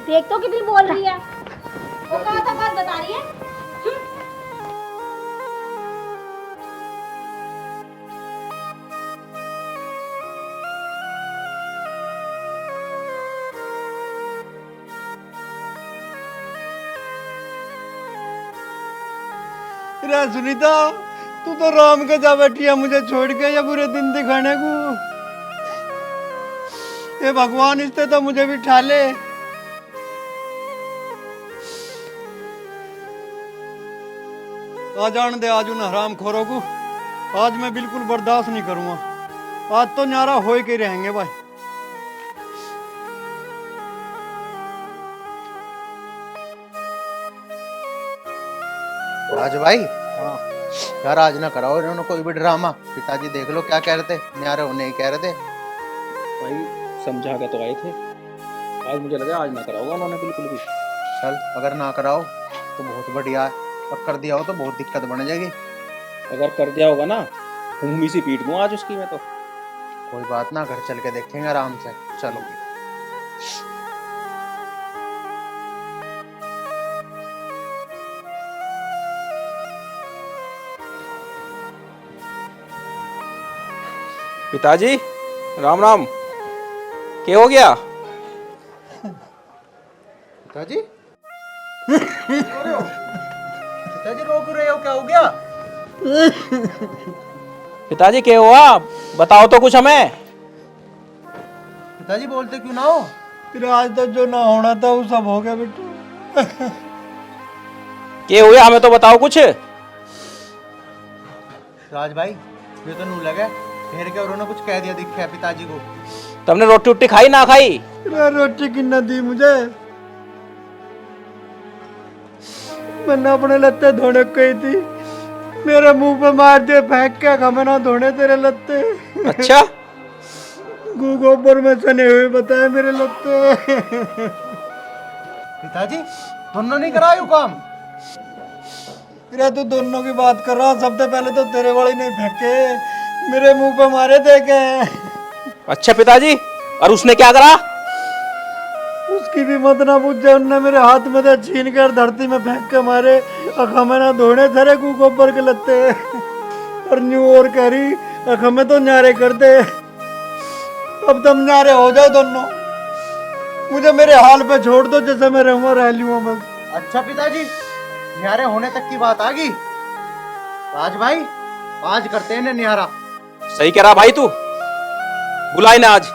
देख तो कितनी बोल रही है, औकात बता रही है। रे सुनीता, तू तो राम के जा बैठी है मुझे छोड़ के, ये बुरे दिन दिखाने को। ये भगवान इससे तो मुझे भी ठा ले। आ जान दे आज उन हराम खोरों को, आज मैं बिल्कुल बर्दाश्त नहीं करूंगा। आज तो न्यारा हो के रहेंगे भाई। राज भाई, यार आज ना कराओ इन्होंने कोई भी ड्रामा। पिताजी देख लो क्या कह रहे थे, न्यारे होने ही कह रहे थे। भाई समझा के तो आए थे, आज मुझे लगा आज ना कराओगा उन्होंने बिल्कुल भी। चल अगर ना कराओ तो बहुत बढ़िया है, अब कर दिया हो तो बहुत दिक्कत बन जाएगी। अगर कर दिया होगा ना, भूमि सी पीट दूं आज उसकी मैं तो। कोई बात ना, घर चल के देखेंगे आराम से। चलो पिताजी राम राम, क्या हो गया? पिताजी पिताजी रोक रहे हो, क्या हो गया? पिताजी क्या हुआ, बताओ तो कुछ हमें। पिताजी बोलते क्यों ना हो? फिर आज तक जो ना होना था वो सब हो गया बेटा। क्या हुआ हमें तो बताओ कुछ। राज भाई, ये तो नू लगे फिर के उन्होंने कुछ कह दिया दिखा है पिताजी को। तुमने रोटी उट्टी खाई ना खाई? रोटी किन्ना दी मुझे, मैंने अपने लत्ते धोने कही थी, मेरे मुंह पे मार दे फेंक के, हमें ना धोने तेरे लत्ते। अच्छा, गोबर में सने हुए बताए मेरे लत्ते। पिताजी दोनों नहीं कराए वो काम? फिर तू दोनों की बात कर रहा, सबसे पहले तो तेरे वाले नहीं फेंके, मेरे मुंह पे मारे देखे। अच्छा पिताजी, और उसने क्या करा? उसकी भी मत ना पूछे, उनने मेरे हाथ में से छीन कर धरती में फेंक के मारे, अखा ना धोने थरे गोबर के लत्ते। और न्यू और कह रही अखा में तो न्यारे कर दे। अब तुम न्यारे हो जाओ दोनों, मुझे मेरे हाल पे छोड़ दो, जैसे मैं रहूंगा रह लूंगा बस। अच्छा पिताजी, न्यारे होने तक की बात आ गई। राज भाई आज करते हैं न्यारा। सही कह रहा भाई तू, बुलाई ना आज।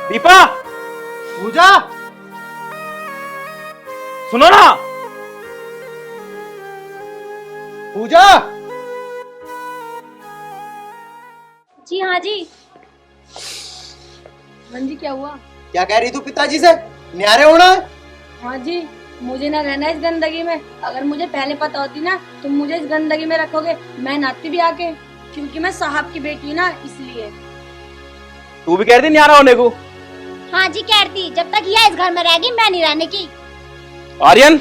दीपा, पूजा सुनो ना। पूजा। जी हाँ जी। हाँ जी, क्या हुआ? क्या कह रही तू पिताजी से, न्यारे होना है? हाँ जी, मुझे ना रहना इस गंदगी में। अगर मुझे पहले पता होती ना तुम मुझे इस गंदगी में रखोगे, मैं नाती भी आके, क्योंकि मैं साहब की बेटी ना, इसलिए। तू भी कह रही थी न्यारा होने को? हाँ जी कहती, जब तक यह इस घर में रहेगी मैं नहीं रहने की। आर्यन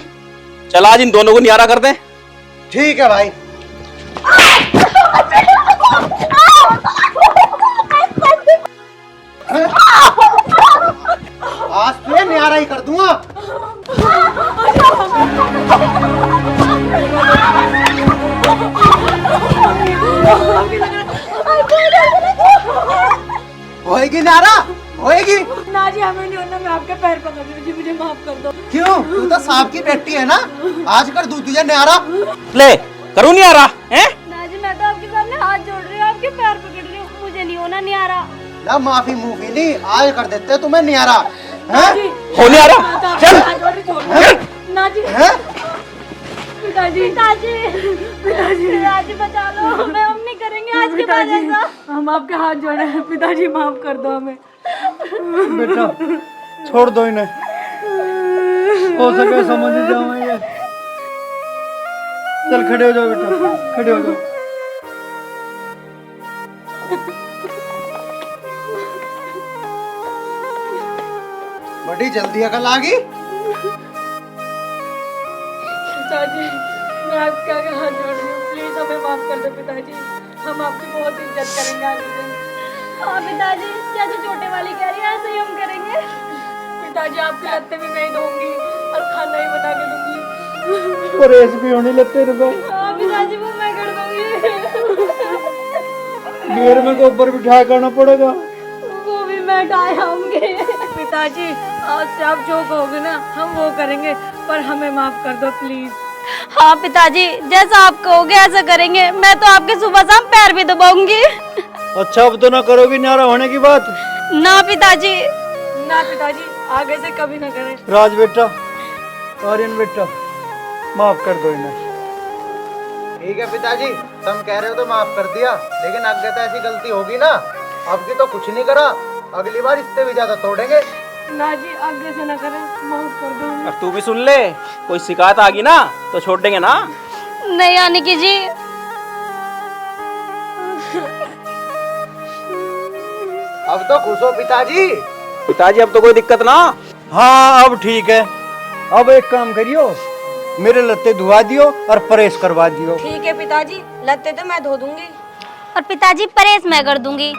चल आज इन दोनों को न्यारा कर दे। ठीक है भाई। आज तो ये न्यारा ही कर दूंगा। होएगी न्यारा, होएगी। ना जी, हमें नहीं होना, मैं आपके पैर पकड़ रही हूँ जी, मुझे माफ कर दो। क्यों, तू तो सांप की बेटी है ना, आज कर दूं तुझे न्यारा। ले करूँ न्यारा हैं? ना जी, मैं तो आपके सामने हाथ जोड़ रही हूँ, आपके पैर पकड़ रही हूँ, मुझे नहीं होना न्यारा। ना माफी मूफी नहीं, आज कर देते तुम्हें न्यारा। हैं? हो न्यारा, चल। ना जी, हैं? पिताजी पिताजी पिताजी बचा लो हमें, हम नहीं करेंगे आज के बाद ऐसा। हम आपके हाथ जोड़े हैं पिताजी, माफ कर दो हमें। बेटा छोड़ दो इन्हें, हो सके समझ जाओ ये। चल खड़े हो जाओ बेटा, खड़े हो जाओ। बड़ी जल्दी अकल आ गई। पिताजी मैं आपके आगे हाथ जोड़ रही हूँ, प्लीज हमें माफ कर दो पिताजी, हम आपकी बहुत इज्जत करेंगे आगे से। हाँ पिताजी, जैसे छोटे वाली कह रही है ऐसे ही हम करेंगे। पिताजी आपके लत्ते भी मैं ही धोऊंगी और खाना ही बना के दूंगी। परहेज भी होने लगते रुको, हाँ पिताजी वो मैं कर दूंगी। घेर में गोबर बिठा करना पड़ेगा। वो भी मैं खाए आऊंगे। पिताजी आज से आप जो कहोगे ना हम वो करेंगे, पर हमें माफ कर दो प्लीज। हाँ पिताजी, जैसा आप कहोगे ऐसा करेंगे। मैं तो आपके सुबह शाम पैर भी दबाऊंगी। अच्छा अब तो ना करोगी न्यारा होने की बात? ना पिताजी। ना पिताजी, आगे से कभी ना करें। राज बेटा, आर्यन बेटा, माफ कर दो इन्हें। ठीक है पिताजी, तुम कह रहे हो तो माफ कर दिया, लेकिन आगे तो ऐसी गलती होगी ना, अब की तो कुछ नहीं करा, अगली बार इससे भी ज्यादा तोड़ेंगे। ना जी, आगे से ना करें, माफ कर दो हमें। अब तू भी सुन ले, कोई शिकायत आ गई ना तो छोड़ देंगे ना। नहीं आने की जी। अब तो खुश हो पिताजी। पिताजी अब तो कोई दिक्कत ना। हाँ अब ठीक है। अब एक काम करियो, मेरे लत्ते धुआ दियो और परहेज करवा दियो। ठीक है पिताजी, लत्ते तो मैं धो दूंगी। और पिताजी परहेज मैं कर दूंगी।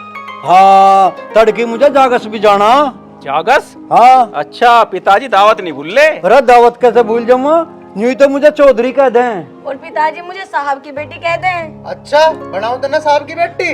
हाँ तड़के मुझे जागस भी जाना। जागस? हाँ। अच्छा पिताजी दावत नहीं भूले। अरे दावत कैसे भूल जाऊँ, यूं तो मुझे चौधरी कह दें। और पिताजी मुझे साहब की बेटी कहते हैं। अच्छा बनाओ तो ना साहब की बेटी।